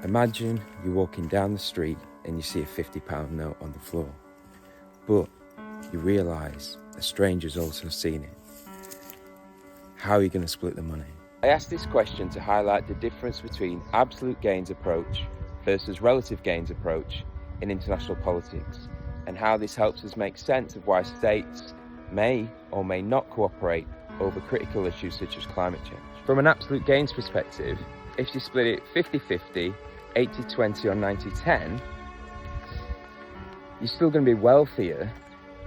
Imagine you're walking down the street and you see a £50 note on the floor, but you realise a stranger's also seen it. How are you going to split the money? I asked this question to highlight the difference between absolute gains approach versus relative gains approach in international politics, and how this helps us make sense of why states may or may not cooperate over critical issues such as climate change. From an absolute gains perspective, if you split it 50-50, 80-20 or 90-10, you're still going to be wealthier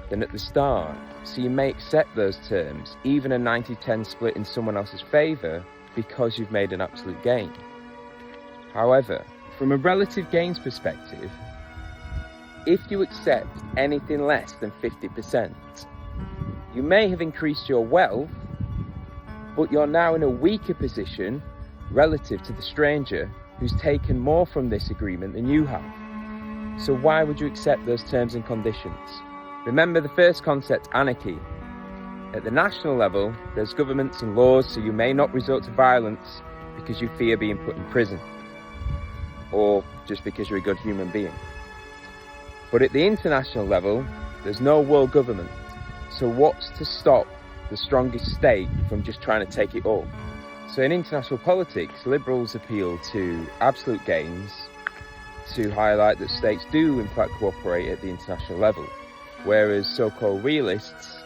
than at the start. So you may accept those terms, even a 90-10 split in someone else's favour, because you've made an absolute gain. However, from a relative gains perspective, if you accept anything less than 50%, you may have increased your wealth, but you're now in a weaker position relative to the stranger who's taken more from this agreement than you have. So why would you accept those terms and conditions? Remember the first concept, anarchy. At the national level, there's governments and laws, so you may not resort to violence because you fear being put in prison, or just because you're a good human being. But at the international level, there's no world government. So what's to stop the strongest state from just trying to take it all? So in international politics, liberals appeal to absolute gains to highlight that states do in fact cooperate at the international level, whereas so-called realists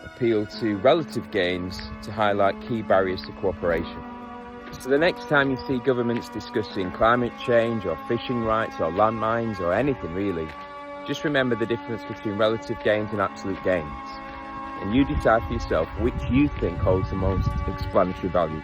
appeal to relative gains to highlight key barriers to cooperation. So the next time you see governments discussing climate change or fishing rights or landmines or anything really, just remember the difference between relative gains and absolute gains, and you decide for yourself which you think holds the most explanatory value.